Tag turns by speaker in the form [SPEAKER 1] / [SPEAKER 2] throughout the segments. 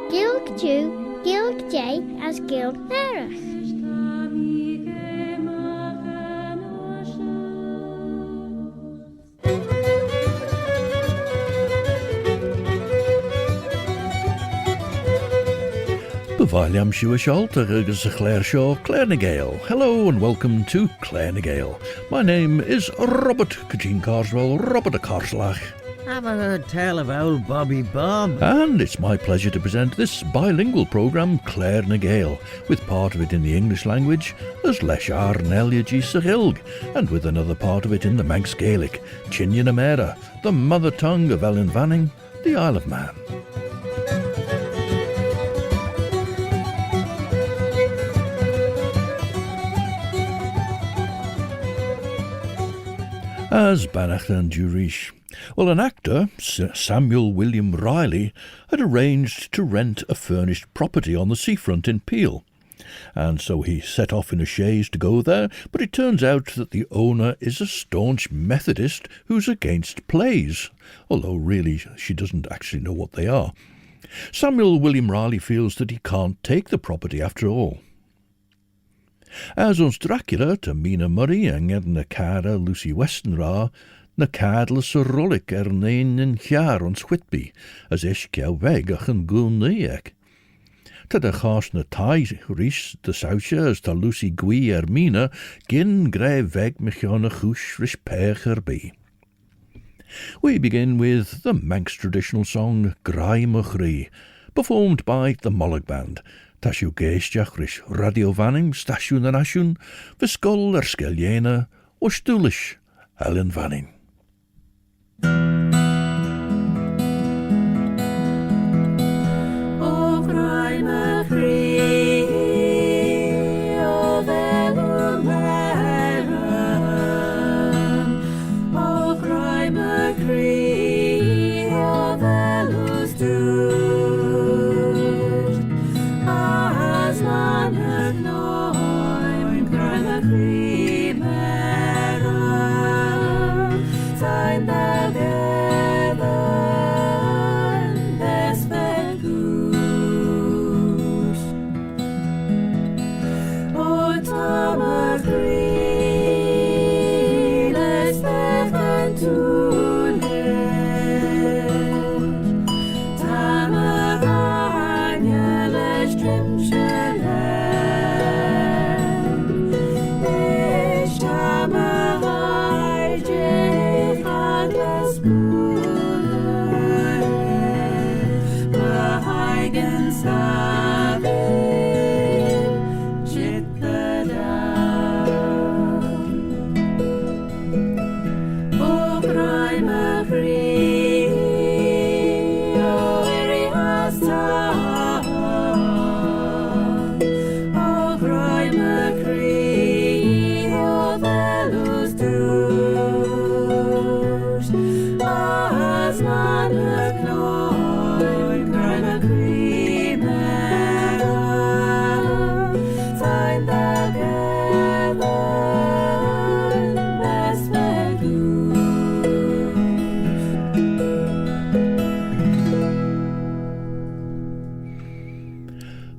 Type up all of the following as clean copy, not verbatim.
[SPEAKER 1] Gilg Jew, Gilg J as Gilg Nerach.
[SPEAKER 2] William Ryley agus a Claare seo, Claare na Gael. Hello and welcome to Claare na Gael. My name is Robert Cajeen Carswell, Robert a Carslach.
[SPEAKER 3] Having a tale of old Bobby Bob.
[SPEAKER 2] And it's my pleasure to present this bilingual programme, Claare na Gael, with part of it in the English language as Leshar Nelliagi Sahilg, and with another part of it in the Manx Gaelic, Inion Amera, the mother tongue of Ellen Vanning, the Isle of Man. As Banach and Jurish. Well, an actor, Samuel William Ryley, had arranged to rent a furnished property on the seafront in Peel. And so he set off in a chaise to go there, but it turns out that the owner is a staunch Methodist who's against plays, although really she doesn't actually know what they are. Samuel William Ryley feels that he can't take the property after all. As ons Dracula to Mina Murray and na cara Lucy Westenra, na cadla sorolic nain in jaar ons Whitby, as ischia weg ach een goon neek. Ta de chas na tai ries de sausje as ta Lucy Gui Mina, gin Graih weg mechana chush rish pecher be. We begin with the Manx traditional song Graih, performed by the MOLLAG Band. Tashu geestiach rish radio vanning, stashu na nashun, viskol skeljena, o stulish, Ellen Vanning.
[SPEAKER 4] O Graih, chree, o velum meram. O Graih, chree, o velus du.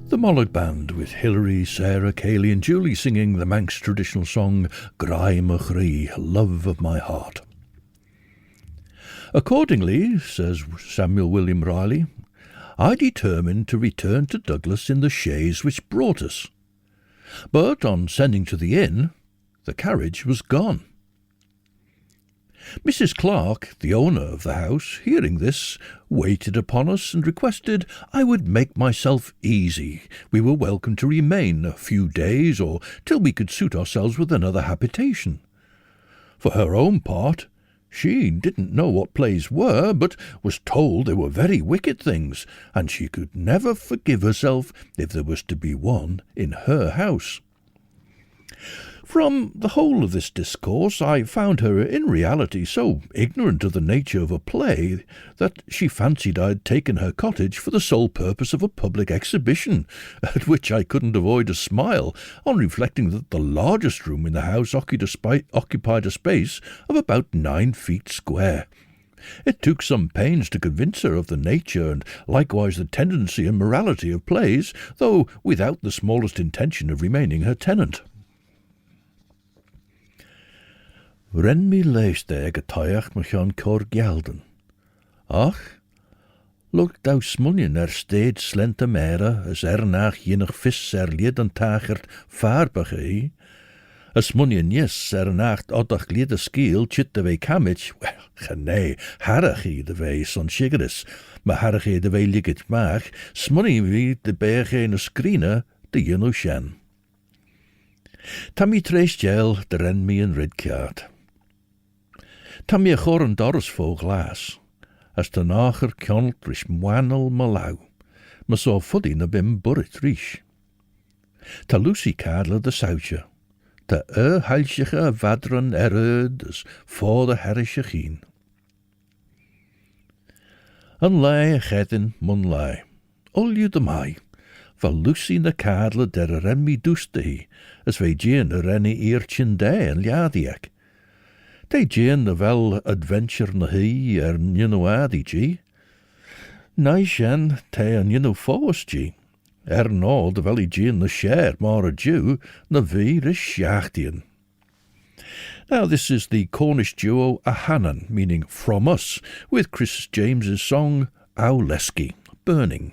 [SPEAKER 2] The MOLLAG Band with Hilary, Sarah, Kaylee and Julie singing the Manx traditional song Graih, Love of My Heart. Accordingly, says Samuel William Ryley, I determined to return to Douglas in the chaise which brought us. But on sending to the inn, the carriage was gone. Mrs. Clark, the owner of the house, hearing this, waited upon us and requested I would make myself easy. We were welcome to remain a few days or till we could suit ourselves with another habitation. For her own part, she didn't know what plays were, but was told they were very wicked things, and she could never forgive herself if there was to be one in her house. From the whole of this discourse I found her in reality so ignorant of the nature of a play that she fancied I had taken her cottage for the sole purpose of a public exhibition, at which I couldn't avoid a smile on reflecting that the largest room in the house occupied a space of about 9 feet square. It took some pains to convince her of the nature and likewise the tendency and morality of plays, though without the smallest intention of remaining her tenant. Ren mi leisde getoiach machon cor gelden. Ach, look thou smunjen steed slente mere, as nach jinig vis lied an tachert vaarbege. As munjen yes nacht oddach liede skiel chit wei camich, well, genee, harrige de wei son shigeris, ma harrige de wei ligget maag, smunjen wie de berge in a screene, de jino shen. Tammy treist Gael de ren mi in ridkaart. Tam je chor een doris vol glas, as de nacher kjonnelt rish mwanel malau, ma so fuddy na bim burrit rish. Ta Lucy kadle de sautje, ta halsjige vadren dus voor de herrische gien. An lei gedin mun lei, olju de mai, van Lucy na kadle der renmi doeste as wij jean de renni eertjen dij en jadiak. They jean the wel adventure na he ninoadi g. Nai shen te an nino fawes g. No de wel jean the share mar a Jew na vi is shachtian. Now this is the Cornish duo AHANAN, meaning from us, with Chris James's song Our Leski, Burning.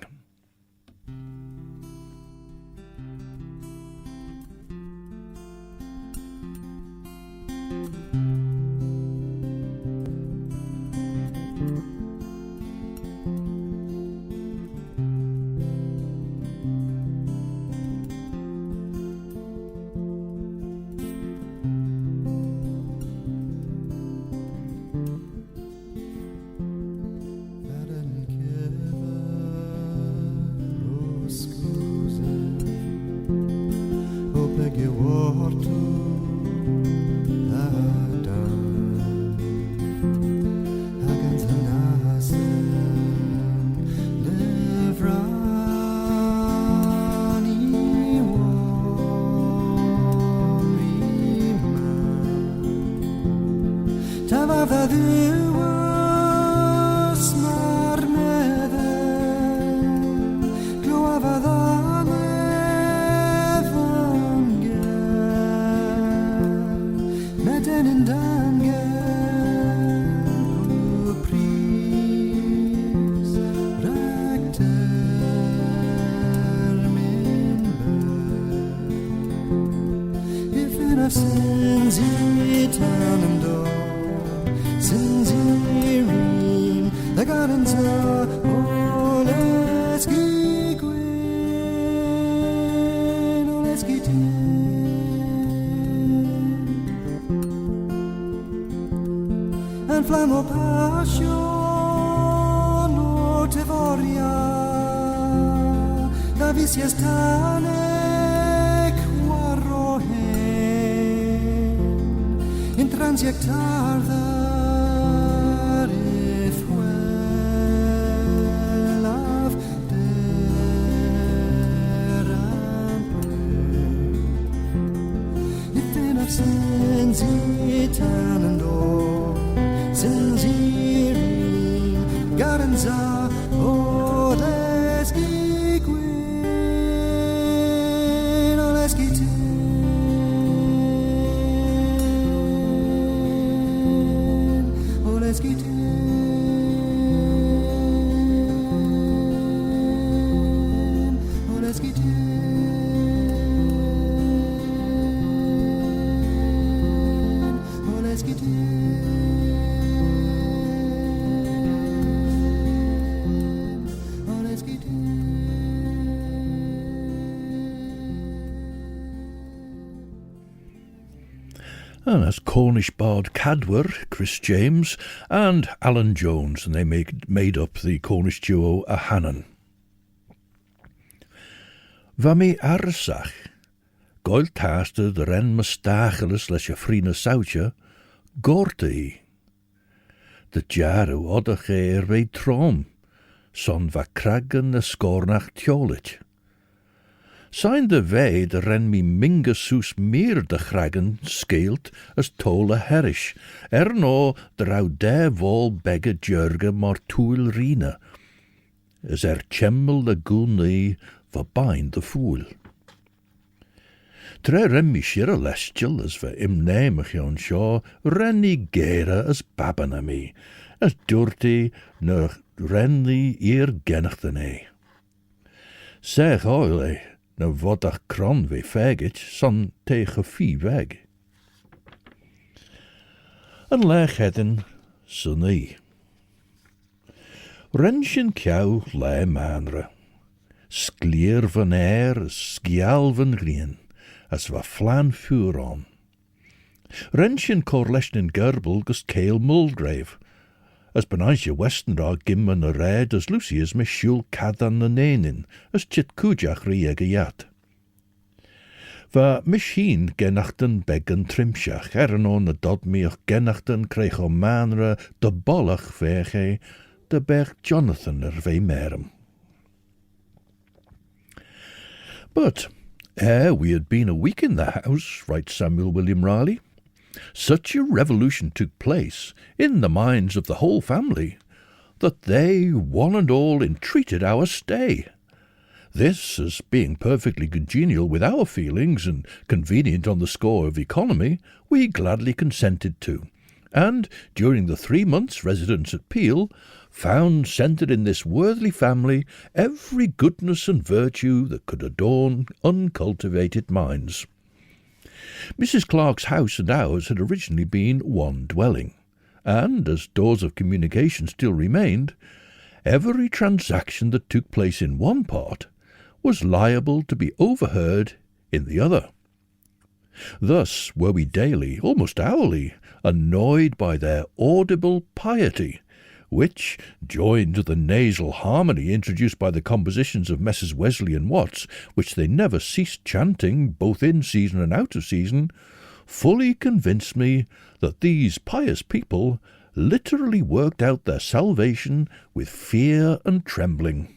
[SPEAKER 2] And that's Cornish bard Cadwar, Chris James, and Alan Jones, and they made up the Cornish duo AHANAN. Va mi arsach, Gael taste de ren mustachelis leis a frina sautje, gortaí. De jaru odda ché rei trom, son va kragan na scornach tjolit. Sain de vei de ren mi mingesus meer de kragan skeelt as tola herish, no de rau de vol begge jurge mar toel rina, as chemmel de gulni va bind de fool. Tre ren mi shira lestial as va imnemach yon shaw, ren ni gera as babana mi, as durti na ren ni eer gennachten e. Zeg oile, na vodach kron we fagit, son tegen fie weg. An lech hedden, sunny. Renshin kiau le manre. Sklier van skial van rien, as va flan furon. Renshin corleshnin gerbel gus Gael Mulgrave, as Lucy Westenra gimmen a red as Lucy is me shul cadan na nenin, as chit kujach riegayat. Va machine genachten beggen trimshach, on na dodmiach genachten kreeg o manre de bollach vege, de berg Jonathan ve merem. But ere we had been a week in the house, writes Samuel William Ryley, such a revolution took place in the minds of the whole family that they one and all entreated our stay. This, as being perfectly congenial with our feelings and convenient on the score of economy, we gladly consented to, and during the 3 months' residence at Peel, found centred in this worthy family every goodness and virtue that could adorn uncultivated minds. Mrs. Clark's house and ours had originally been one dwelling, and, as doors of communication still remained, every transaction that took place in one part was liable to be overheard in the other. Thus were we daily, almost hourly, annoyed by their audible piety, which, joined to the nasal harmony introduced by the compositions of Messrs. Wesley and Watts, which they never ceased chanting, both in season and out of season, fully convinced me that these pious people literally worked out their salvation with fear and trembling.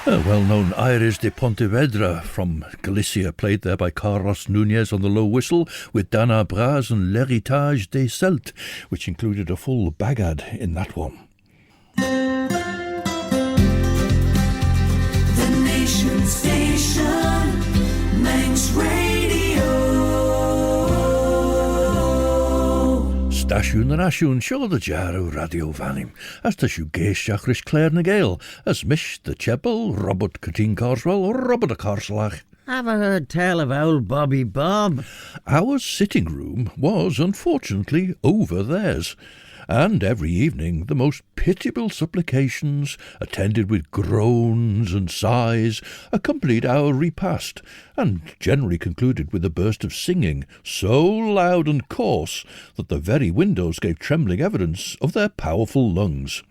[SPEAKER 2] A well-known Irish de Pontevedra from Galicia, played there by Carlos NUNEZ on the low whistle, with Dana BRAZ and L'Héritage des CELTES, which included a full bagad in that one.
[SPEAKER 4] The Nation Station, Manx Radio.
[SPEAKER 2] Stasiwn yn asiwn, sio the jarw radio fanim, as ta siw geisiach rys Claare na Gael, as mish the chebel, Robert Cateen Carswell, or Robert a Carslach.
[SPEAKER 3] Have I heard tell of old Bobby Bob?
[SPEAKER 2] Our sitting room was, unfortunately, over theirs, and every evening the most pitiable supplications, attended with groans and sighs, accompanied our repast, and generally concluded with a burst of singing so loud and coarse that the very windows gave trembling evidence of their powerful lungs.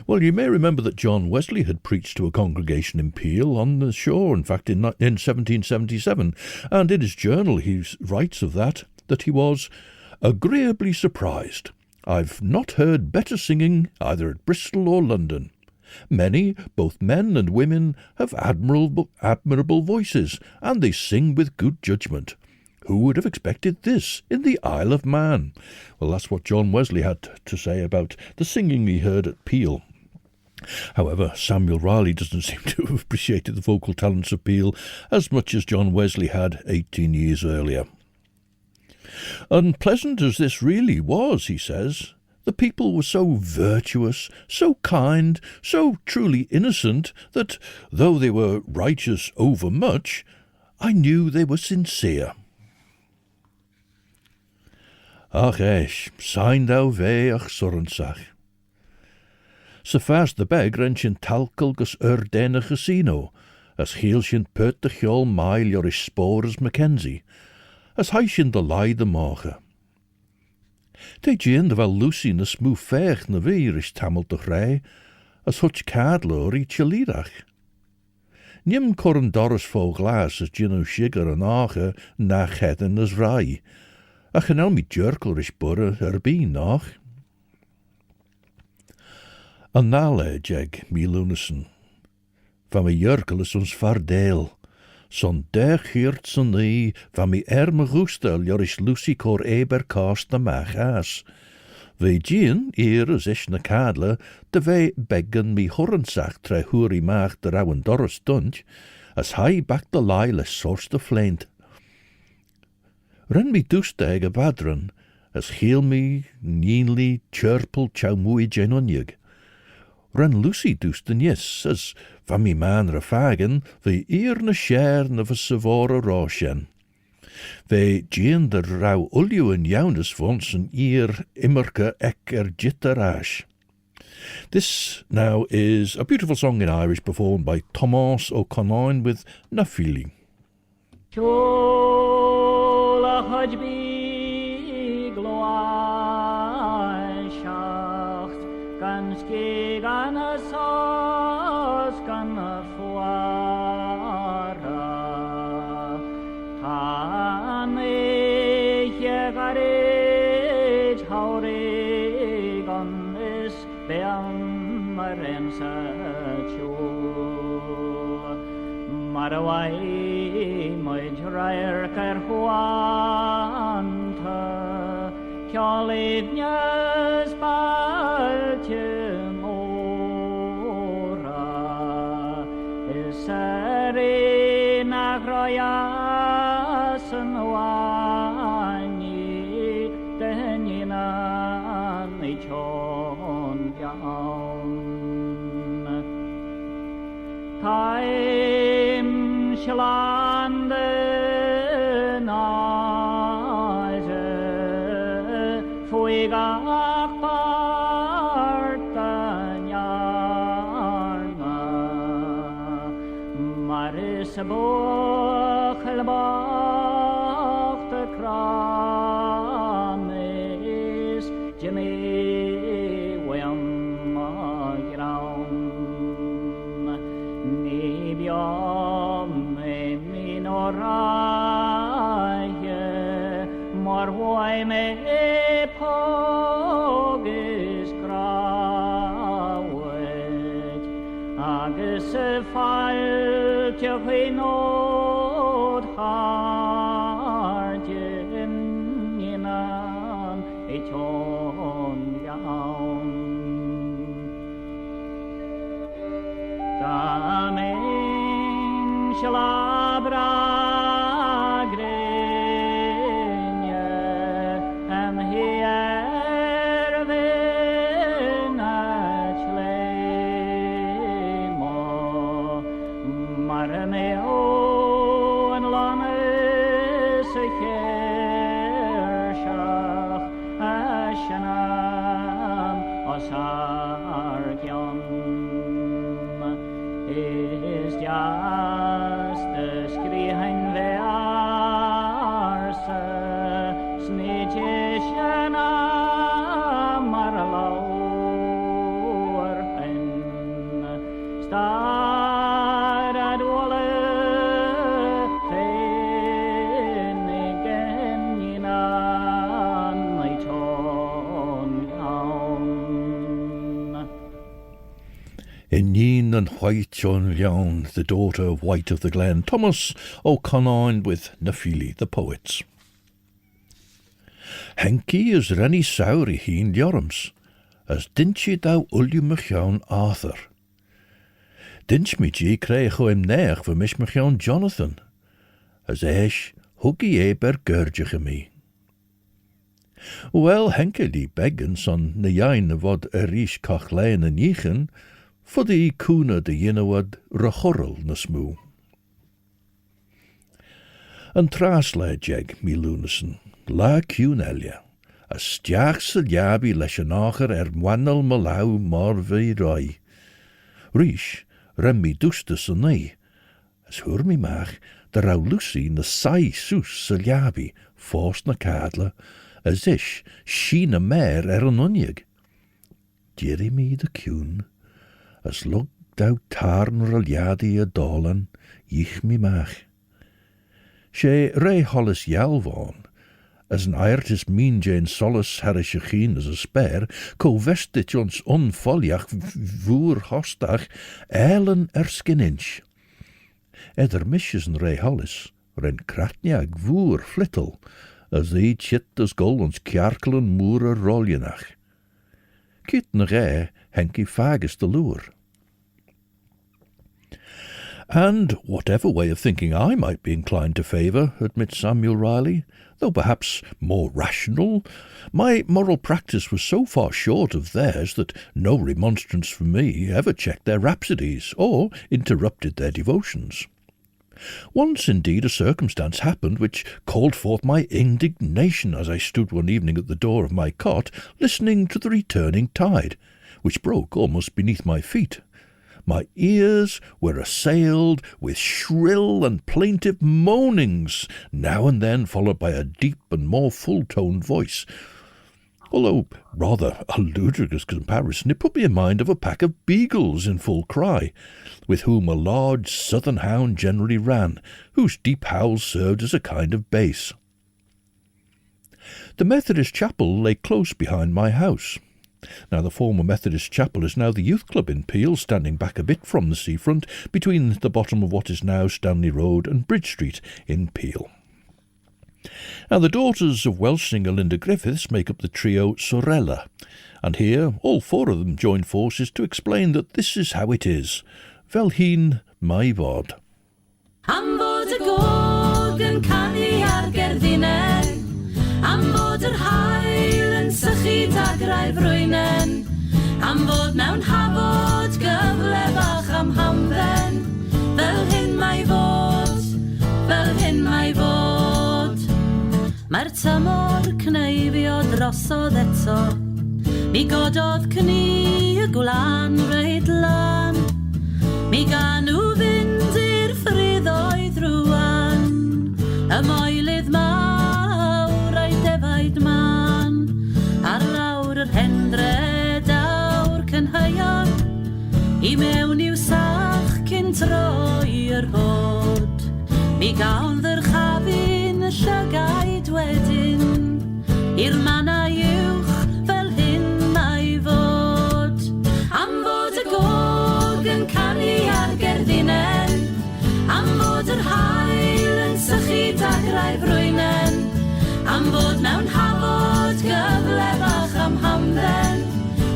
[SPEAKER 2] Well, you may remember that John Wesley had preached to a congregation in Peel on the shore, in fact, in 1777, and in his journal he writes of that he was agreeably surprised. I've not heard better singing either at Bristol or London. Many, both men and women, have admirable voices, and they sing with good judgment. Who would have expected this in the Isle of Man? Well, that's what John Wesley had to say about the singing he heard at Peel. However, Samuel Ryley doesn't seem to have appreciated the vocal talents of Peel as much as John Wesley had 18 years earlier. Unpleasant as this really was, he says, the people were so virtuous, so kind, so truly innocent, that, though they were righteous overmuch, I knew they were sincere. Ach eich, sain thou ve ach sorensach. Sa fast the beg rentjen talkel gus urdene casino, as hielsjen put de gjol mail jorish spores Mackenzie, as heisjen de lai de morgen. Te jien de wel Lucy na smoe veeg na weer is tamel de Graih, as hutch cadlo ri chalirach. Nim corn doris vo glas as gino sugar an ache na cheden as rai, a genel mi jerkelrish burre erbie nach. An nale jeg mi lunesen, van mi jerkel is ons vardeel, son dechirt son nie, van mi me goestel jorish Lucy cor eber cast na mach as. Ve gien, as ish na cadle, de ve beggen mi horrensach tre huri maag de rauwen doris dunch, as hij back de lyle source de flint. Ren mi doesteg a badren, as heel mi, nienli, chirpel, chow mooi genonjig. Ren Lucy doesten yes, as van mi man rafagen, ve na share na va savora roshen. Ve gien de rauw ulju en jounes vons en immerke ek jitterash. This now is a beautiful song in Irish performed by Thomas O'Connor with na FILI.
[SPEAKER 5] Chola Whitby gloa shacht gan ske gan a sauce gan a fuara tan je garage haure gan is beamaren sa chu Marawai my dryer ker huanta Kjolivnjas baltim ora Serena groyasen wani denina ni chon yaun Time Schlande nase fuigach partanjarna Maris bochelbach de kramis Jimmy William Ryley Nibiom Oraie, mar hoi me pogis grawet, a agus failte chuinód hardin inan eton iawn. Da mein shalabra grenje am hier vinach lemo mar meo an lanes kershach ashanam asargyam is just the skrihen vearse snitchana marlaur en starad wole fenigen inan leiton aun.
[SPEAKER 2] Inion and ngleann, the daughter of White of the Glen, Thomas O'Connor with FILI, the poets. Henki is renny sauri heen jorums, as dinchi thou William Arthur. Dinch mi gi Graih o neach for mish Jonathan, as esh huggy eber gurgich me. Well, Henke die beggen son na jain vod rish kachlein en yichen, for the kuna de yinawad rachorrel na smoo. An trasle jeg mi lunesen, la cúnelia, a stiach sa jabi leisanacher mwannel malau marvi roi. Rish, rem mi dustus an ei, as hur mi mach, der rau Lucy na sai sus sa jabi, forst na cadla, as ish, sheena mer an onieg. Jerry mi de cún, as lug thou tarn raljadi a dolan, ich mi mach. She Ray Hollis Yalvon, as an airtis mean Jane Solace Harishachin as a spare, co vestit ons onfoljach voer hostach, eilen erskinninch. Eder misjes an Ray Hollis, ren kratniag voer flittel, as the chit as gol ons kjarkelen moere roljenach. Kit na Ray, Henky fagus the lure. And whatever way of thinking I might be inclined to favour, admits Samuel Ryley, though perhaps more rational, my moral practice was so far short of theirs that no remonstrance from me ever checked their rhapsodies or interrupted their devotions. Once, indeed, a circumstance happened which called forth my indignation as I stood one evening at the door of my cot, listening to the returning tide, which broke almost beneath my feet. My ears were assailed with shrill and plaintive moanings, now and then followed by a deep and more full-toned voice. Although rather a ludicrous comparison, it put me in mind of a pack of beagles in full cry, with whom a large southern hound generally ran, whose deep howls served as a kind of bass. The Methodist chapel lay close behind my house. Now, the former Methodist chapel is now the youth club in Peel, standing back a bit from the seafront, between the bottom of what is now Stanley Road and Bridge Street in Peel. Now, the daughters of Welsh singer Linda Griffiths make up the trio Sorela, and here all four of them join forces to explain that this is how it is. Fel hun mae fod.
[SPEAKER 4] Am fod y gog yn canu ar gerddinnau, am fod yr haul yn sychu da Graih frwynen, am fod mewn hafod gyfle bach am hamdden, fel hyn mae fod, fel hyn mae fod. Mae'r tymor cneifio drosodd eto, mi gododd cni y gwlan reid lan, mi gan nhw fynd i'r ffryddoedd rwan, y moelydd mawr a'i defaid man, ar lawr yr hendred awr cynhaion, i mewn i'w sach cyn troi'r bod. Mi gawn ddyrchafu'n y llygaid wedyn, i'r manau uwch fel hyn mae fod. Am fod y gog yn canu graih frwynen, am fod mewn hafod gyflefach am hamdden,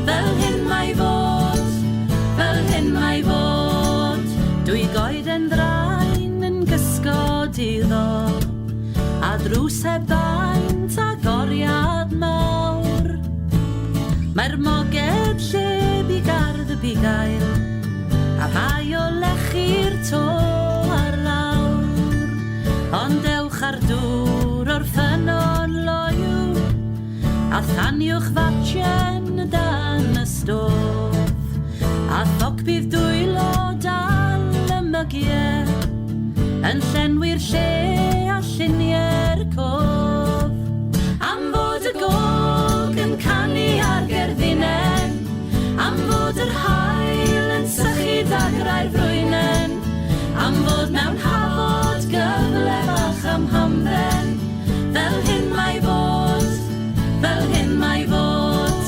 [SPEAKER 4] fel hyn mae fod, fel hyn mae fod. Dwi goed yn draen yn gysgod iddo, a drws heb daint a goriad mawr. Mae'r moged lleb I gardd y Gael, a bai o lechi'r to ar lawr. Ond ewch ar dŵr o'r ffynon loiw, a thaniwch fatchen dan y stof, a thog bydd dwylo dal y mygiau, yn llenwi'r lle a lluniau'r cof. Am fod y gog yn canu ar gerddinnen, am fod yr haul yn sychu da graih frwynen, am fod mewn hafod gyflefach am hamdden, fel hyn mae fod, fel hyn mae fod.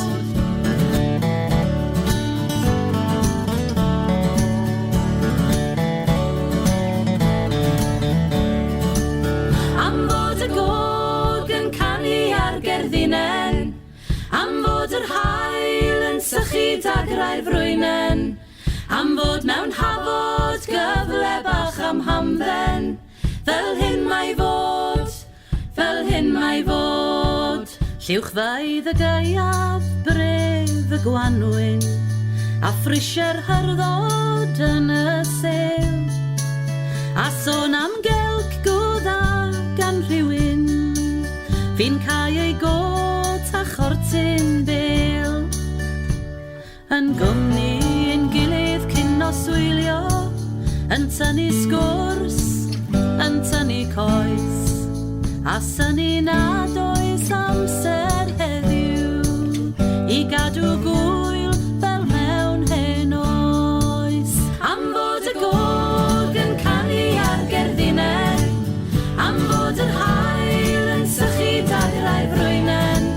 [SPEAKER 4] Am fod y gog yn canu ar gerddinnen, am fod yr haul yn sychu da graih frwynen, am fod mewn hafod gyflefach am hamdden, fel hyn mae fod, fel hyn mae fod. Lliwch faidd y gaiaf bref y gwanwyn, a ffrisie'r hyrdod yn y sew, a sôn am gelc gwdda gan rhywun, fi'n cael ei got a chortyn bel, yn gwmni ein gilydd cyn oswylio, yn tynnu sgwrs, yn tynnu coes, a synnu nad oes amser heddiw, I gadw gwyl fel mewn hen oes. Am fod y gog yn canu ar gerddinnen, am fod yr haul yn sychu da graih frwynen,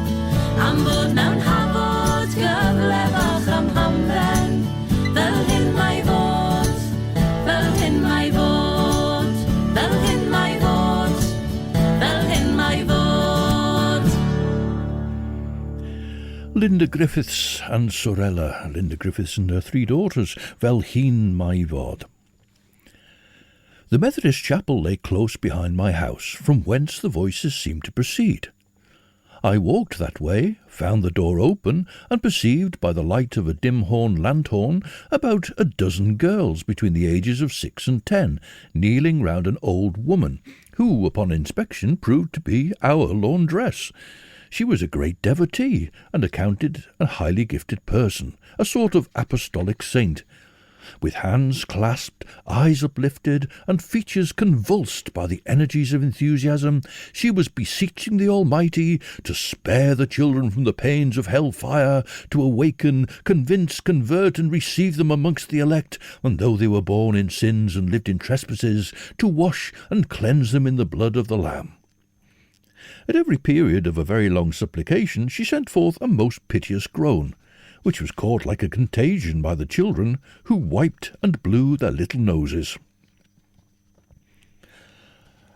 [SPEAKER 4] am fod mewn hafod gyflefach am hamdden, fel hyn mae fod, fel hyn mae fod, fel hyn mae fod, fel hyn mae fod.
[SPEAKER 2] Linda Griffiths and Sorela, Linda Griffiths and her 3 daughters, fel hyn mae fod. The Methodist chapel lay close behind my house, from whence the voices seemed to proceed. I walked that way, found the door open, and perceived by the light of a dim-horn lanthorn about a dozen girls between the ages of 6 and 10, kneeling round an old woman, who, upon inspection, proved to be our laundress. She was a great devotee, and accounted a highly gifted person, a sort of apostolic saint. With hands clasped, eyes uplifted, and features convulsed by the energies of enthusiasm, she was beseeching the Almighty to spare the children from the pains of hell-fire, to awaken, convince, convert, and receive them amongst the elect, and though they were born in sins and lived in trespasses, to wash and cleanse them in the blood of the Lamb. At every period of a very long supplication she sent forth a most piteous groan, which was caught like a contagion by the children, who wiped and blew their little noses.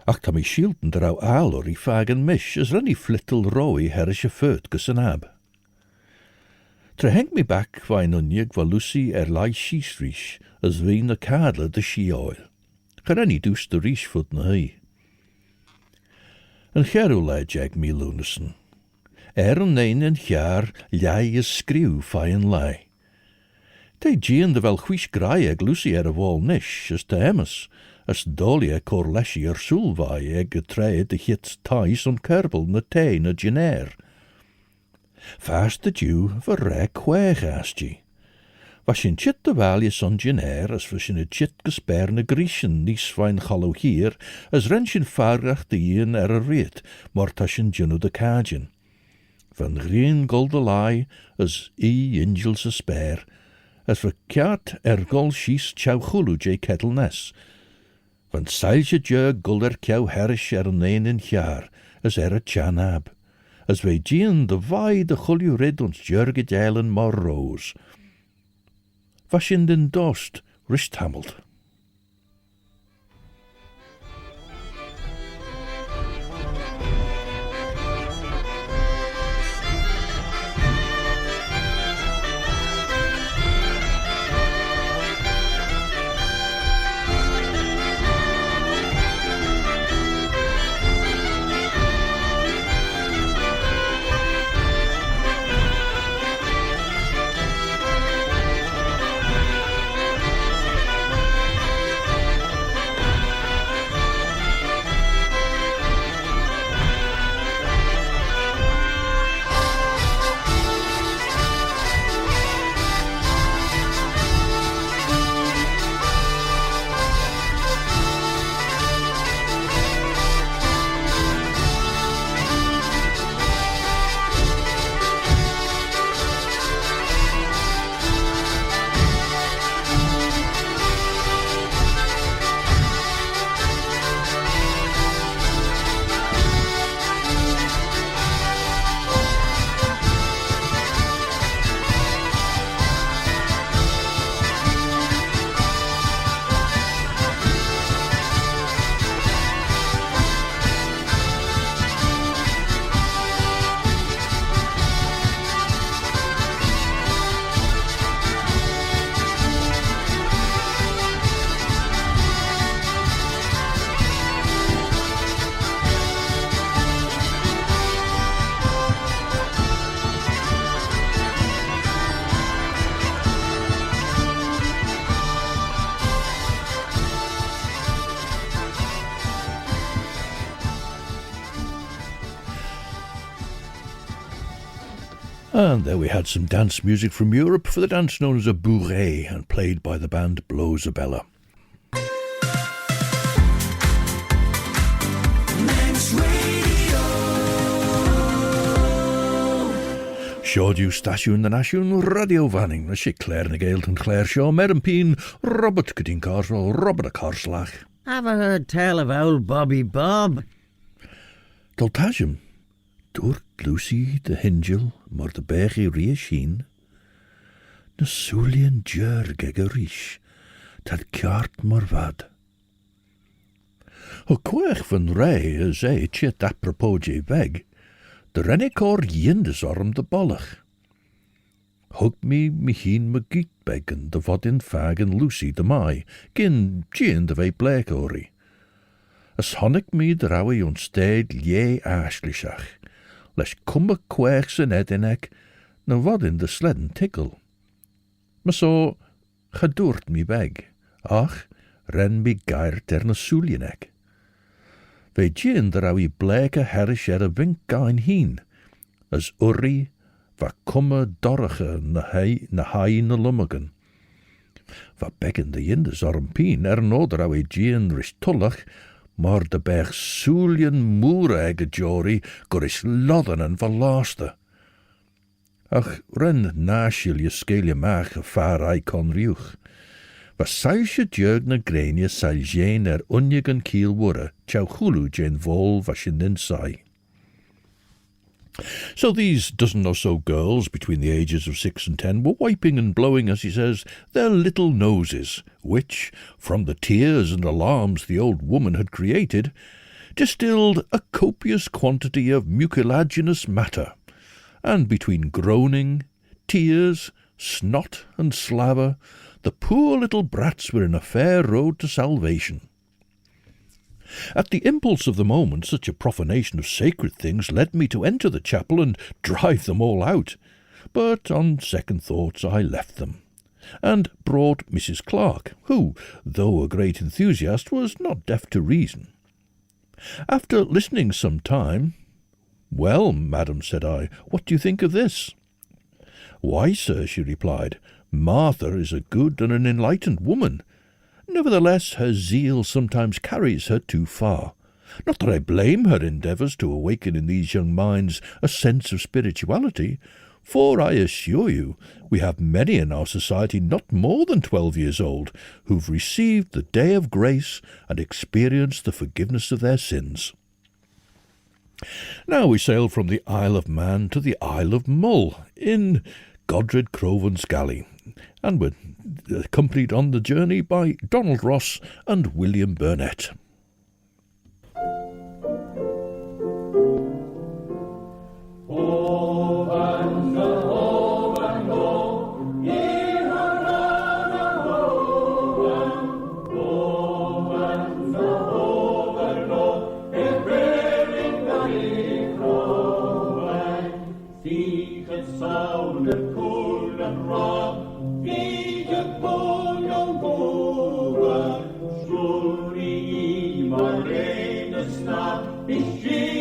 [SPEAKER 2] Ach tam I shielten draw alor I fag and mish, as renny flittel roi herish a furt gusanab. Treheng me back vain unjeg va Lucy lai shiesrish, as vein the cadler the she-oil. Gerenny doos the rish foot na hei. En gerule jeg me lunesen. An nein en jaar lei is skriw faien lei. Te gien de wel chwish graih eg Lucy a wal nish, as te emmes, as dolia corleshi sulvai eg getreid de hits tais on kerbel na te na genair. Fast de Jew ver rek kweg asti. Was in chit de valjes on genair, as was in a chit gesper na Griechen nis vain challo hier, as renshin farach de ien a reet, mortashin genu de cajin. Van green goldelai, as angels a spare, as verkeerd gol schies chau chulu je kettlenes. Van seilje je gulder kjau herish nein in jaar, as a chanab, as we gien de vai de chulju rid ons jurge jeilen mar roos. Was in den dost, rist hamelt. And there we had some dance music from Europe for the dance known as a bourrée and played by the band Blowzabella. Siodiw stasiwn na nasiwn radio fanning na si Claare na Gael and Claare Shaw Meron Peen Robert Cutting Carswell Robert a Carslach.
[SPEAKER 3] Have I heard tell of old Bobby Bob?
[SPEAKER 2] Doltajum, dwrt Lucy the Hingel mor the bechi riesheen, na Sulian jur gegerish, tad kjart mor vad. O kwech van rei is chit apropos je weg, de rennikor jindesorm de bollach. Hug me heen me gietbeggen de vod in fagen Lucy de mai, gin gin de vei blekori. As honnig me de raui onsteed je ashlishach, les kumme kwechs en edinek, na vod in de sledden tickle. Maar so, gedoort me weg, ach, ren me geir ter na Sulienek. Ve gin de raui bleke herrish a vinkain heen, as urri, va kumme dorige na hai na lummagen. Va beggen de jindes ormpien no de raui gin rish tullach, maar de berg Sulien moere jori gorish lodden en verlaaste. Ach, ren naashil je skeelje maag far kon riuch. Was sailsje jeug na grenie sail jeen unjegen kiel wurre, chau chulu jeen vol was je nin sai. So these dozen or so girls between the ages of 6 and 10 were wiping and blowing, as he says, their little noses, which, from the tears and alarms the old woman had created, distilled a copious quantity of mucilaginous matter, and between groaning, tears, snot and slaver, the poor little brats were in a fair road to salvation. At the impulse of the moment, such a profanation of sacred things led me to enter the chapel and drive them all out. But on second thoughts I left them, and brought Mrs. Clark, who, though a great enthusiast, was not deaf to reason. After listening some time, "Well, madam," said I, "what do you think of this?" "Why, sir," she replied, "Martha is a good and an enlightened woman. Nevertheless, her zeal sometimes carries her too far. Not that I blame her endeavours to awaken in these young minds a sense of spirituality, for I assure you we have many in our society not more than 12 years old who've received the day of grace and experienced the forgiveness of their sins." Now we sail from the Isle of Man to the Isle of Mull in Godred Crovan's galley, and we're accompanied on the journey by Donald Ross and William Burnett.
[SPEAKER 6] Inion,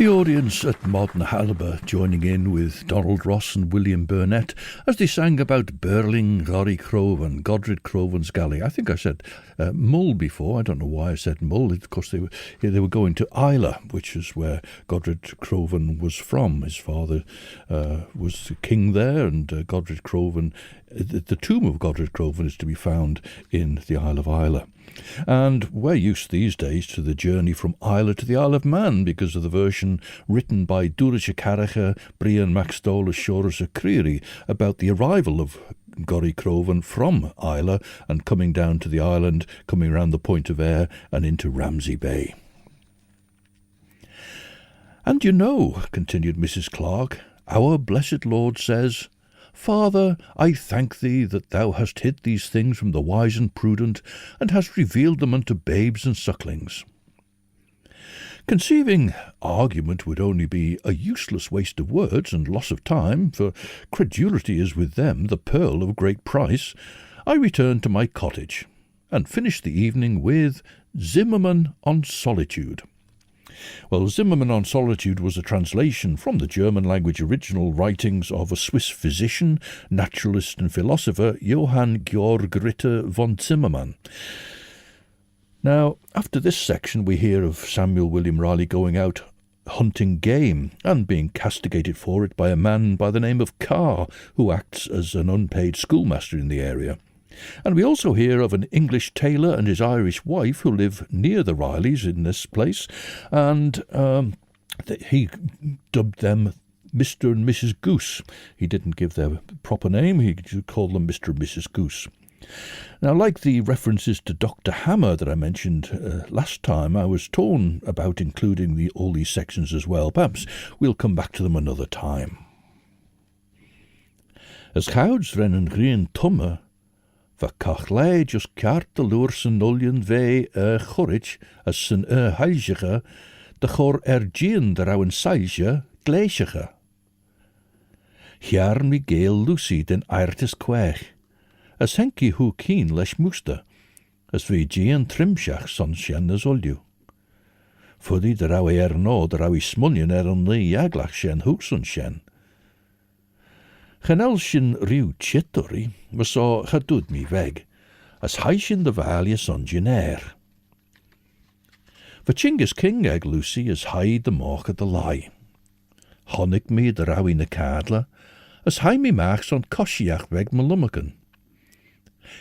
[SPEAKER 2] The audience at Modern Halber joining in with Donald Ross and William Burnett as they sang about Berling, Rory Crovan, Godred Crovan's Gaelic. I think I said Mull before. I don't know why I said Mull. Of course, they were going to Islay, which is where Godred Crovan was from. His father was king there, and Godred Crovan, the tomb of Godred Crovan is to be found in the Isle of Islay. And we're used these days to the journey from Islay to the Isle of Man because of the version written by Dúrcha Caracha, Brian Maxdol Shores of Creary about the arrival of Gorry Crovan from Islay and coming down to the island, coming round the Pontevedra and into Ramsey Bay. And you know, continued Mrs. Clark, our blessed Lord says, Father, I thank thee that thou hast hid these things from the wise and prudent, and hast revealed them unto babes and sucklings. Conceiving argument would only be a useless waste of words and loss of time, for credulity is with them the pearl of great price, I returned to my cottage, and finished the evening with Zimmermann on Solitude. Well, Zimmermann on Solitude was a translation from the German language original writings of a Swiss physician, naturalist and philosopher, Johann Georg Ritter von Zimmermann. Now, after this section we hear of Samuel William Ryley going out hunting game and being castigated for it by a man by the name of Carr, who acts as an unpaid schoolmaster in the area. And we also hear of an English tailor and his Irish wife who live near the Ryleys in this place, and he dubbed them Mr. and Mrs. Goose. He didn't give their proper name, he called them Mr. and Mrs. Goose. Now, like the references to Dr. Hammer that I mentioned last time, I was torn about including all these sections as well. Perhaps we'll come back to them another time. As chouds ren een green tumme, va Claare just kaart de loer zijn nullion vee chorich as zijn heilsige, de chor gien de rauwen sailje gleisige. Jaar mi Gael Lucy den airtis quaich, as henki hu keen lesh moeste, as vi gien trimshach son shen as olju. Fuddy de rauwe no de rauwe smullion an lee jaglach shen hoekson shen. Chanel sin riw chittori, was so chadud mi weg, as haishin de valje son genair. Vachingus king eg Lucy as haid de moch at the lie. Honnig me de rawi na cadla, as hai mi mach son koshiach weg malummaken.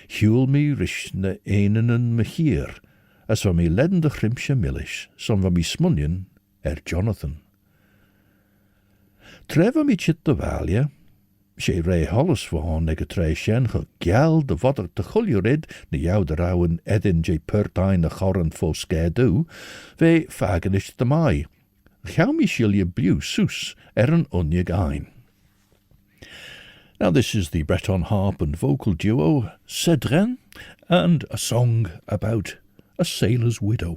[SPEAKER 2] Huel mi rish na einen en mechir, as van mi ledden de grimsje millish, son van mi smunnion Jonathan. Treva mi chit de valje, sé ré hollis van ag a tre shen go Gael de vodder te chuljurid na jou de rauwen edin je pertain na choran fo skadu, ve fagenish de mai. Gau mi shilje blew soes an onjeg ein. Now this is the Breton harp and vocal duo Cedren and a song about a sailor's widow.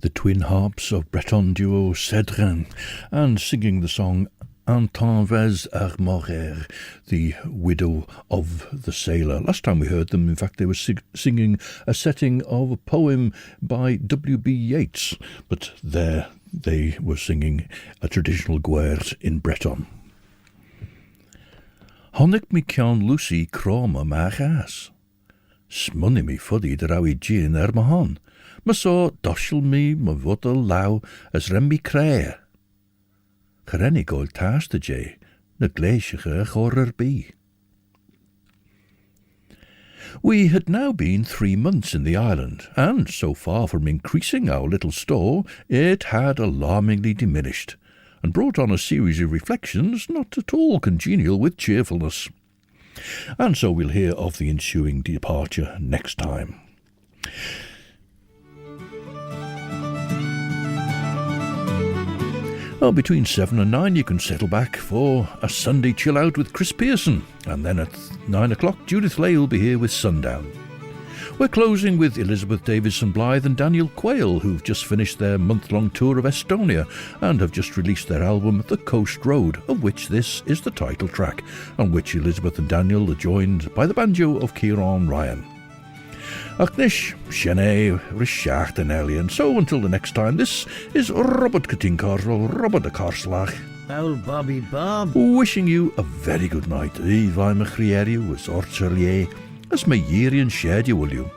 [SPEAKER 2] The twin harps of Breton duo Cedrin, and singing the song Pontevedra ar Morer, the widow of the sailor. Last time we heard them, in fact, they were singing a setting of a poem by W.B. Yeats, but there they were singing a traditional gweart in Breton. Honnig mi cian Lucy croma ma gas. Smunny mi fuddy der awi gin er mahon. Ma so doshel mi ma vodel law as rem mi Claare. Gerennig oil taste jay, na glacier horror be. We had now been 3 months in the island, and so far from increasing our little store, it had alarmingly diminished, and brought on a series of reflections not at all congenial with cheerfulness. And so we'll hear of the ensuing departure next time. Well, between 7 and 9 you can settle back for a Sunday chill out with Chris Pearson, and then at 9 o'clock Judith Leigh will be here with Sundown. We're closing with Elizabeth Davidson-Blythe and Daniel Quayle, who've just finished their month-long tour of Estonia and have just released their album The Coast Road, of which this is the title track, on which Elizabeth and Daniel are joined by the banjo of Ciarán Ryan. Achnish, Shene, Rishacht and Elian. So until the next time, this is Robert Katinkarl, Robert de Karslach.
[SPEAKER 3] Owl Bobby Bob.
[SPEAKER 2] Wishing you a very good night. Eve I'm a Chrieriu, as Orchelier, as my Yerian shared you, will you?